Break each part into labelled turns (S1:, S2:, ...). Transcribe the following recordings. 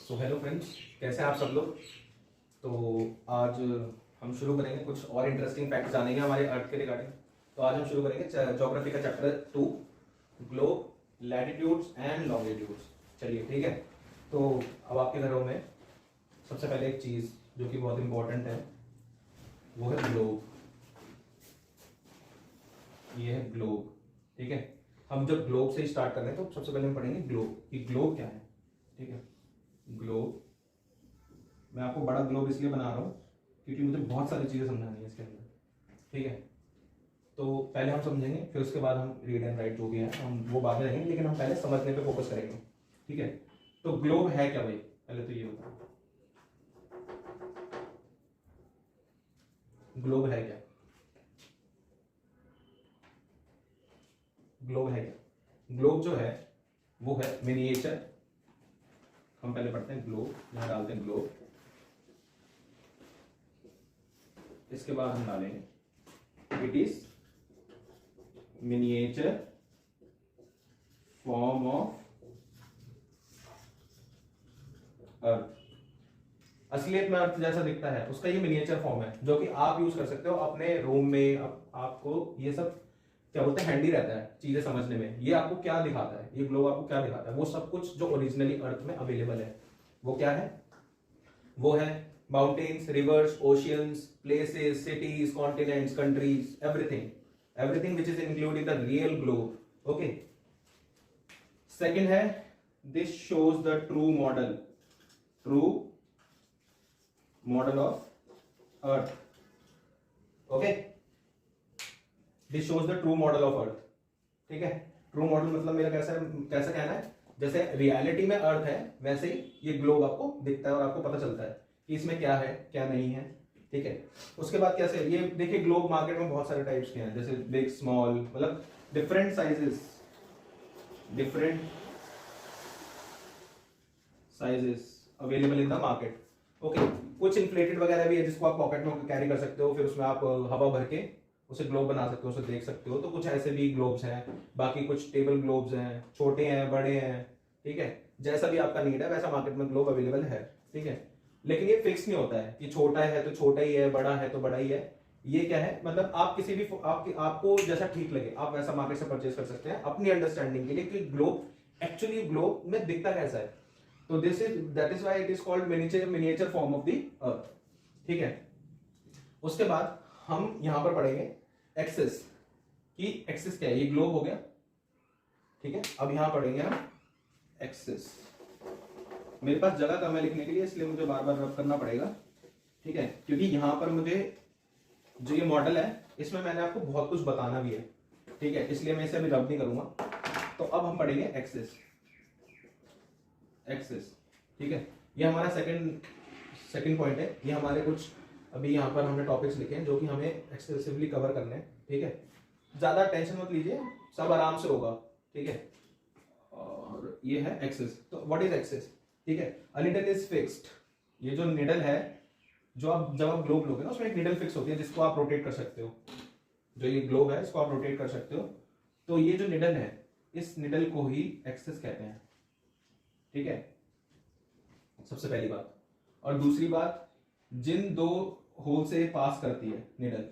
S1: So hello friends, कैसे हैं आप सब लोग। तो आज हम शुरू करेंगे कुछ और इंटरेस्टिंग फैक्ट्स जानेंगे हमारे अर्थ के रिगार्डिंग। तो आज हम शुरू करेंगे ज्योग्राफी का chapter 2, globe, latitudes and longitudes. चलिए ठीक है। तो अब आपके घरों में सबसे पहले एक चीज़ जो कि बहुत इंपॉर्टेंट है वो है ग्लोब। ये है ग्लोब, ठीक है। हम जब ग्लोब से स्टार्ट कर रहे हैं तो सबसे पहले हम पढ़ेंगे ग्लोब कि ग्लोब क्या है, ठीक है। ग्लोब, मैं आपको बड़ा ग्लोब इसलिए बना रहा हूँ क्योंकि मुझे बहुत सारी चीज़ें समझानी है इसके अंदर, ठीक है। तो पहले हम समझेंगे, फिर उसके बाद हम रीड एंड राइट जो भी है हम वो बाद में रहेंगे, लेकिन हम पहले समझने पे फोकस करेंगे, ठीक है। तो ग्लोब है क्या भाई, पहले तो ये बताओ, ग्लोब है क्या? ग्लोब है क्या? ग्लोब जो है वो है मिनिएचर। हम पहले पढ़ते हैं ग्लोब, यहाँ डालते हैं ग्लोब, इसके बाद हम डालेंगे it is miniature form of earth. असलियत में अर्थ जैसा दिखता है उसका ये मिनिएचर फॉर्म है जो कि आप यूज कर सकते हो अपने रूम में। आपको ये सब क्या बोलते हैं, हैंडी रहता है चीजें समझने में। ये आपको क्या दिखाता है, ये ग्लोब आपको क्या दिखाता है, वो सब कुछ जो ओरिजिनली अर्थ में अवेलेबल है वो क्या है, वो है mountains, rivers, oceans, places, cities, continents, countries, everything which is include in the real globe. Okay. Second है this shows the true model of earth. Okay, this shows the true model of earth, ठीक है। True model मतलब मेरा कैसा कहना है, जैसे reality में अर्थ है वैसे ही ये ग्लोब आपको दिखता है और आपको पता चलता है कि इसमें क्या है क्या नहीं है, ठीक है। उसके बाद कैसे, ये देखिए ग्लोब मार्केट में बहुत सारे टाइप्स के हैं, जैसे बिग, स्मॉल, मतलब different sizes available in the market. Okay, कुछ इन्फ्लेटेड वगैरह भी है जिसको आप पॉकेट में कैरी कर सकते हो, फिर उसमें आप हवा भर के उसे ग्लोब बना सकते हो, उसे देख सकते हो। तो कुछ ऐसे भी ग्लोब्स हैं, बाकी कुछ टेबल ग्लोब्स हैं, छोटे हैं, बड़े हैं, ठीक है। जैसा भी आपका नीड है वैसा मार्केट में ग्लोब अवेलेबल है, ठीक है। लेकिन ये फिक्स नहीं होता है कि छोटा है तो छोटा ही है, बड़ा है तो बड़ा ही है। ये क्या है, मतलब आप किसी भी आपको जैसा ठीक लगे आप वैसा मार्केट से परचेज कर सकते हैं अपनी अंडरस्टैंडिंग के लिए कि ग्लोब एक्चुअली ग्लोब में दिखता कैसा है। तो that is why it is called miniature form of the earth, ठीक है। उसके बाद हम यहां पर पढ़ेंगे एक्सिस की, एक्सिस क्या है, ये ग्लोब हो गया, ठीक है। अब यहां पढ़ेंगे हम एक्सिस। मेरे पास जगह कम है लिखने के लिए इसलिए मुझे बार बार रब करना पड़ेगा, ठीक है, क्योंकि यहां पर मुझे जो ये मॉडल है इसमें मैंने आपको बहुत कुछ बताना भी है, ठीक है, इसलिए मैं इसे अभी रब नहीं करूंगा। तो अब हम पढ़ेंगे एक्सिस, ठीक है। ये हमारा सेकंड पॉइंट है। ये हमारे कुछ अभी यहाँ पर हमने टॉपिक्स लिखे हैं जो कि हमें एक्सटेंसिवली कवर करने हैं, ठीक है। ज्यादा टेंशन मत लीजिए, सब आराम से होगा, ठीक है। और ये है एक्सिस। तो व्हाट इज एक्सिस, ठीक है। A needle is fixed. ये जो निडल है, जो आप जब आप ग्लोब लोगे ना उसमें एक निडल फिक्स होती है जिसको आप रोटेट कर सकते हो। जो ये ग्लोब है इसको आप रोटेट कर सकते हो। तो ये जो निडल है इस निडल को ही एक्सिस कहते हैं, ठीक है, सबसे पहली बात। और दूसरी बात, जिन दो होल से पास करती है निडल,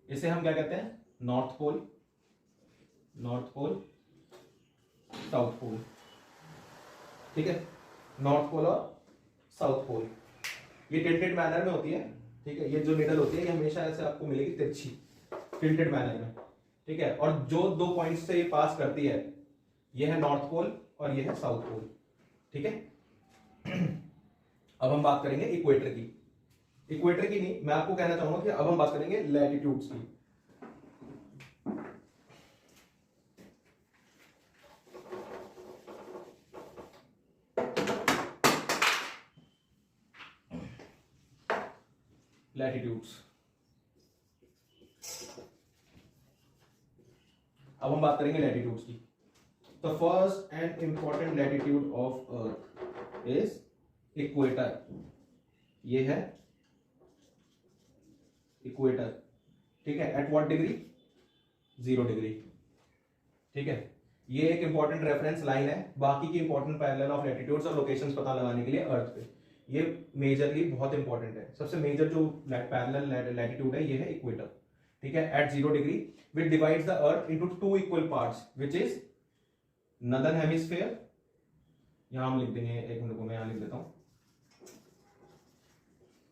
S1: इसे हम क्या कहते हैं, नॉर्थ पोल, साउथ पोल, ठीक है। नॉर्थ पोल और साउथ पोल ये टिल्टेड मैनर में होती है, ठीक है। ये जो निडल होती है ये हमेशा ऐसे आपको मिलेगी तिरछी, टिल्टेड मैनर में, ठीक है। और जो दो पॉइंट्स से ये पास करती है ये है नॉर्थ पोल और ये है साउथ पोल, ठीक है। अब हम बात करेंगे इक्वेटर की नहीं, मैं आपको कहना चाहूंगा कि अब हम बात करेंगे लैटिट्यूड्स की। लैटिट्यूड्स, अब हम बात करेंगे लैटिट्यूड्स की। The first and important latitude of earth is equator. ये है इक्वेटर, ठीक है। एट व्हाट डिग्री, 0 डिग्री, ठीक है। ये एक इंपॉर्टेंट रेफरेंस लाइन है बाकी की इंपॉर्टेंट पैरेलल ऑफ लैटिट्यूड्स और लोकेशंस पता लगाने के लिए अर्थ पे। ये मेजरली बहुत इंपॉर्टेंट है। सबसे मेजर जो पैरेलल लैटिट्यूड है ये है इक्वेटर, ठीक है, at 0 degree which divides the earth into 2 equal parts which is northern hemisphere. यहां हम लिख देंगे, एक मिनट को मैं यहां लिख देता हूं,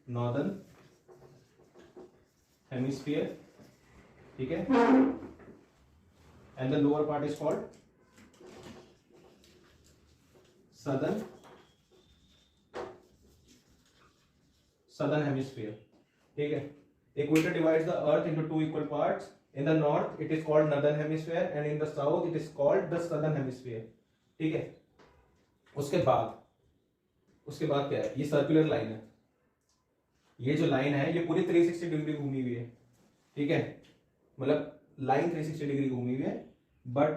S1: नॉर्दर्न हेमिस्फीयर, ठीक है, and the lower part is called southern hemisphere, ठीक है। Equator divides the earth into 2 equal parts. In the north it is called northern hemisphere and in the south it is called the southern hemisphere, ठीक है। उसके बाद क्या है, ये circular line है। ये जो लाइन है ये पूरी 360 डिग्री घूमी हुई है, ठीक है, मतलब लाइन 360 डिग्री घूमी हुई है, बट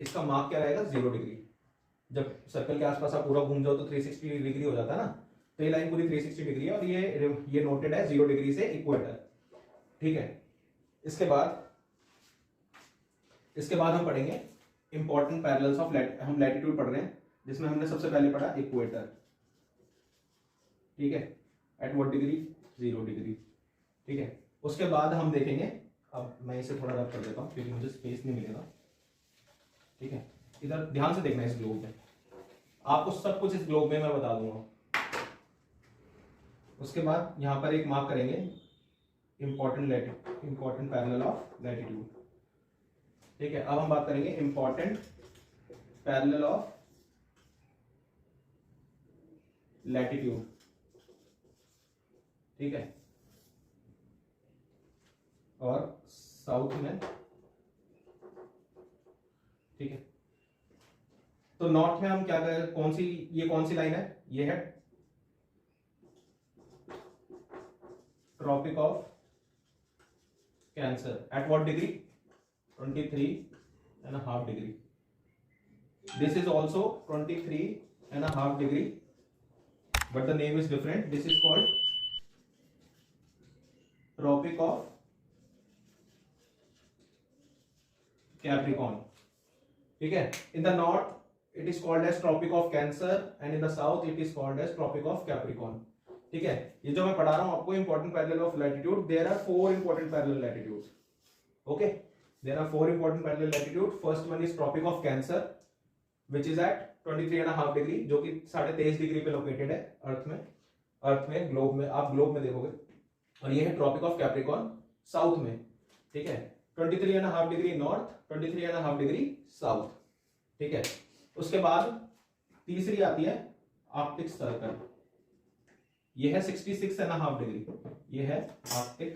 S1: इसका मार्क क्या रहेगा, 0 डिग्री। जब सर्कल के आसपास आप पूरा घूम जाओ तो 360 डिग्री हो जाता है ना, तो ये लाइन पूरी 360 डिग्री है और ये नोटेड है 0 डिग्री से इक्वेटर, ठीक है। इसके बाद हम पढ़ेंगे इंपॉर्टेंट पैरेलल्स ऑफ हम लैटिट्यूड पढ़ रहे हैं, जिसमें हमने सबसे पहले पढ़ा इक्वेटर, ठीक है, एट व्हाट डिग्री, 0 डिग्री, ठीक है। उसके बाद हम देखेंगे, अब मैं इसे थोड़ा रब कर देता हूं क्योंकि मुझे स्पेस नहीं मिलेगा, ठीक है। इधर ध्यान से देखना, इस ग्लोब में आपको सब कुछ इस ग्लोब में मैं बता दूंगा। उसके बाद यहां पर एक मार्क करेंगे इंपॉर्टेंट पैरेलल ऑफ लैटिट्यूड, ठीक है। अब हम बात करेंगे इंपॉर्टेंट पैरेलल ऑफ लैटिट्यूड, ठीक है, और साउथ में, ठीक है। तो नॉर्थ में हम क्या करें, ये कौन सी लाइन है, ये है tropic of Cancer at what degree, 23.5 degree. This is also 23.5 degree, but the name is different. This is called tropic of Capricorn, ठीक है। In the north it is called as tropic of cancer and in the south it is called as tropic of capricorn, ठीक है। ये जो मैं पढ़ा रहा हूं आपको important parallel of latitude, there are 4 important parallel latitudes, okay, there are 4 important parallel latitude। first one is tropic of cancer which is at 23.5 degree, जो कि 23.5 डिग्री पे लोकेटेड है अर्थ में ग्लोब में, आप ग्लोब में देखोगे। और ये है ट्रॉपिक ऑफ कैप्रिकॉर्न साउथ में, ठीक है, 23.5 डिग्री नॉर्थ, 23.5 डिग्री साउथ, ठीक है। उसके बाद तीसरी आती है आर्कटिक सर्कल, ये है 66.5 डिग्री, ये है आर्कटिक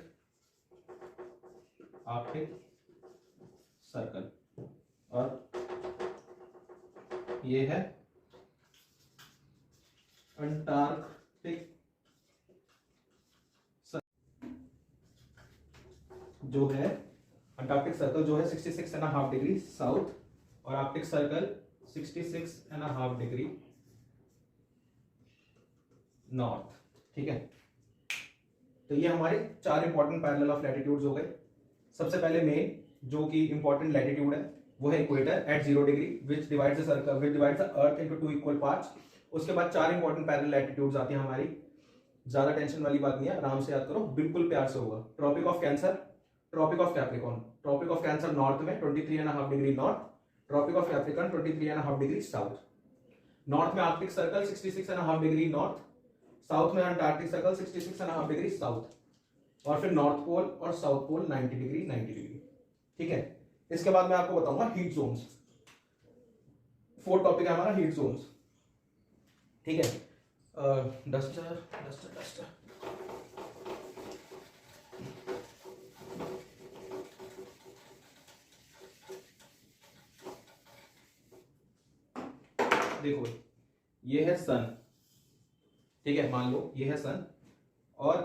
S1: सर्कल, और ये है अंटार्कटिक जो है, अंटार्कटिक सर्कल जो है 66.5 डिग्री साउथ और आर्कटिक सर्कल 66.5 डिग्री नॉर्थ, ठीक है। तो ये हमारे 4 इंपॉर्टेंट पैरेलल ऑफ लैटिट्यूड्स हो गए। सबसे पहले मेन जो कि इंपॉर्टेंट लैटिट्यूड है वो है equator eight 0 degree which divides the earth into 2 equal parts. उसके बाद 4 इंपॉर्टेंट पैरेलल लैटिट्यूड्स आती हैं हमारी, ज्यादा टेंशन वाली बात नहीं है, आराम से याद करो, बिल्कुल प्यार से होगा। Tropic of cancer, tropic of capricorn, tropic of cancer north में 23.5 degree north, tropic of capricorn 23.5 degree south. North में arctic circle 66.5 degree north, south में अंटार्कटिक सर्कल 66.5 डिग्री साउथ, और फिर नॉर्थ पोल और साउथ पोल 90 डिग्री, ठीक है। इसके बाद मैं आपको बताऊंगा हीट जोन्स। 4th टॉपिक है हमारा हीट जोन्स, ठीक है। डस्टर देखो, ये है सन, ठीक है, मान लो ये है सन, और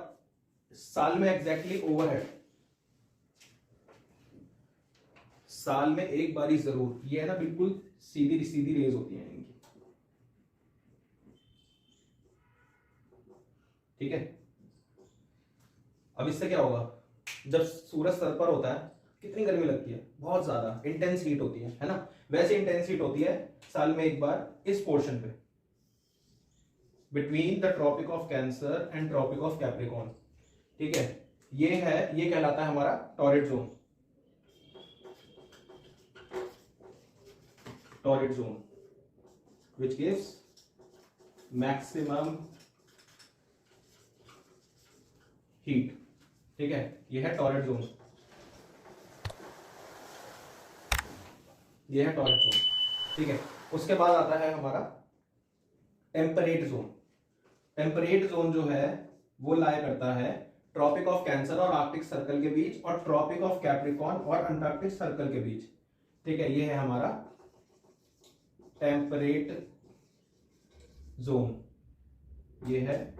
S1: साल में एग्जैक्टली ओवरहेड, साल में एक बारी जरूर, ये है ना बिल्कुल सीधी सीधी रेज होती है इनकी, ठीक है। अब इससे क्या होगा, जब सूरज सर पर होता है कितनी गर्मी लगती है, बहुत ज्यादा इंटेंस हीट होती है ना। वैसे इंटेंस हीट होती है साल में एक बार इस पोर्शन पे, between the tropic of Cancer and tropic of Capricorn. ठीक है, ये कहलाता है हमारा torrid zone. Torrid zone which gives maximum heat. ठीक है, ये है टॉरिड जोन, ये है टॉरिड जोन। ठीक है, उसके बाद आता है हमारा टेम्परेट जोन। टेम्परेट जोन जो है वो लाया करता है ट्रॉपिक ऑफ कैंसर और आर्कटिक सर्कल के बीच और ट्रॉपिक ऑफ कैप्रिकॉर्न और अंटार्कटिक सर्कल के बीच। ठीक है, ये है हमारा टेम्परेट जोन, ये है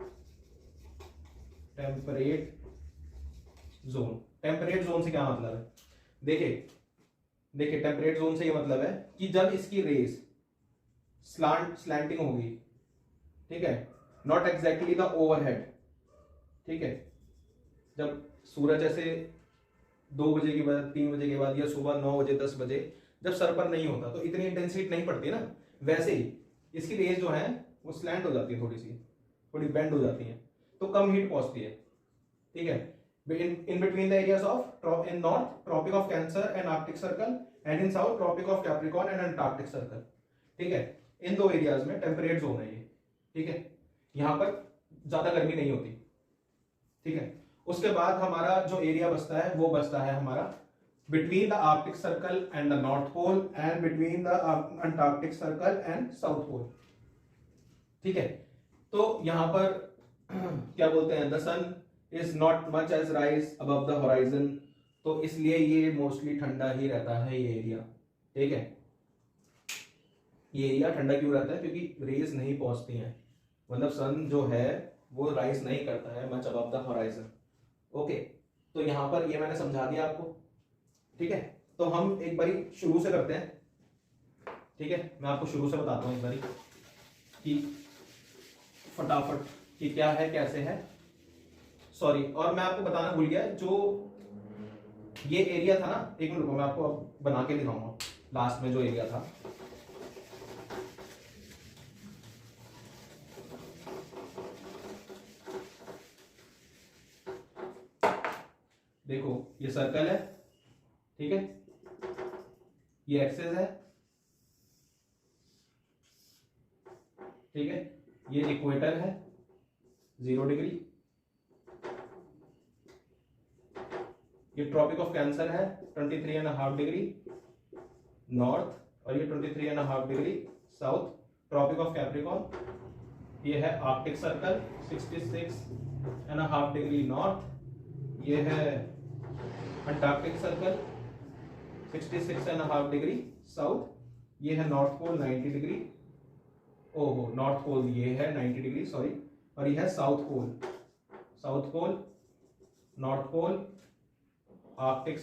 S1: टेम्परेट जोन। टेम्परेट जोन से क्या मतलब है, देखिए टेम्परेट जोन से ये मतलब है कि जब इसकी रेस स्लैंटिंग होगी, ठीक है, नॉट एग्जैक्टली द ओवरहेड। ठीक है, जब सूरज ऐसे 2 बजे के बाद, 3 बजे के बाद, या सुबह 9 बजे 10 बजे जब सर पर नहीं होता तो इतनी इंटेंसिटी नहीं पड़ती ना, वैसे ही इसकी रेस जो है वो स्लैंट हो जाती है, थोड़ी बेंड हो जाती है, तो कम हीट पहुंचती है। ठीक है, in between the areas of in north tropic of cancer and arctic circle and in south tropic of capricorn and antarctic circle। ठीक है, इन 2 एरियाज में टेम्परेट जोन है ये। ठीक है, यहां पर ज्यादा गर्मी नहीं होती। ठीक है, उसके बाद हमारा जो एरिया बचता है वो बचता है हमारा between the Arctic circle and the north pole and between the Antarctic circle and south pole. ठीक है, तो यहां पर क्या बोलते हैं, the sun is not much as rise above the horizon, तो इसलिए ये मोस्टली ठंडा ही रहता है ये एरिया। ठीक है, ये एरिया ठंडा क्यों रहता है, क्योंकि रेज नहीं पहुंचती हैं, मतलब सन जो है वो राइज नहीं करता है much above the horizon. Okay, तो यहां पर ये मैंने समझा दिया आपको। ठीक है, तो हम एक बारी शुरू से करते हैं। ठीक है, मैं आपको शुरू से बताता हूं एक बारी कि फटाफट कि क्या है कैसे है। सॉरी, और मैं आपको बताना भूल गया, जो ये एरिया था ना, एक मिनट रुको, मैं आपको अब बना के दिखाऊंगा लास्ट में जो एरिया था। देखो ये सर्कल है, ठीक है, ये एक्सिस है, ठीक है, ये इक्वेटर है 0 डिग्री, ये ट्रॉपिक ऑफ कैंसर है 23.5 डिग्री नॉर्थ, और ये 23.5 degree south. Tropic of Capricorn ये है आर्कटिक सर्कल 66.5 डिग्री नॉर्थ, ये है अंटार्कटिक सर्कल 66.5 डिग्री साउथ, ये है नॉर्थ पोल 90 डिग्री, ओहो नॉर्थ पोल ये है 90 डिग्री सॉरी, और ये है south pole, north pole, Arctic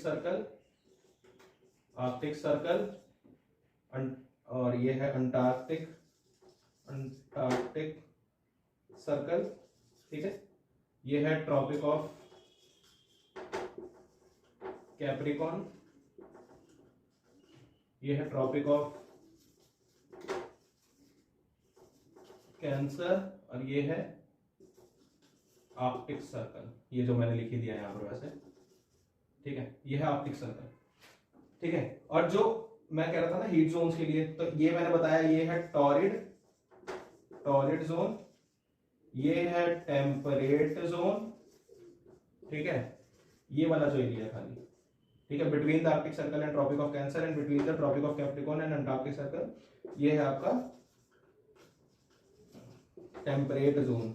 S1: circle, और ये है अंटार्कटिक सर्कल। ठीक है, ये है ट्रॉपिक ऑफ कैप्रिकॉर्न, ये है ट्रॉपिक ऑफ कैंसर, और ये है आर्कटिक सर्कल, ये जो मैंने लिख दिया है यहां पर वैसे। ठीक है, ये है आर्कटिक सर्कल। ठीक है, और जो मैं कह रहा था ना हीट जोन्स के लिए, तो ये मैंने बताया, ये है टॉरिड जोन, ये है टेम्परेट जोन। ठीक है, ये वाला जो एरिया है खाली, ठीक है, between the Arctic circle and tropic of Cancer and between the tropic of Capricorn and Antarctic circle, ये है आपका टेम्परेट जोन।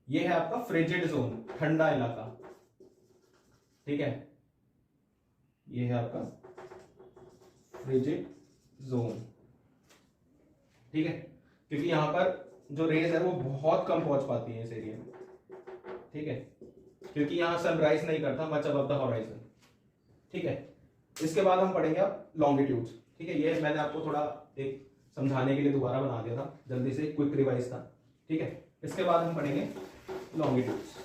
S1: ये है आपका फ्रिजिड जोन, ठंडा इलाका। ठीक है, ये है आपका फ्रिजिड जोन। ठीक है, क्योंकि यहां पर जो रेज है वो बहुत कम पहुंच पाती है इस एरिया में। ठीक है, क्योंकि यहां सनराइज नहीं करता मच अबव द हॉराइजन। ठीक है, इसके बाद हम पढ़ेंगे अब लॉन्गिट्यूड्स। ठीक है, ये मैंने आपको थोड़ा एक समझाने के लिए दोबारा बना दिया था, जल्दी से क्विक रिवाइज था। ठीक है, इसके बाद हम पढ़ेंगे लॉन्गिट्यूड्स।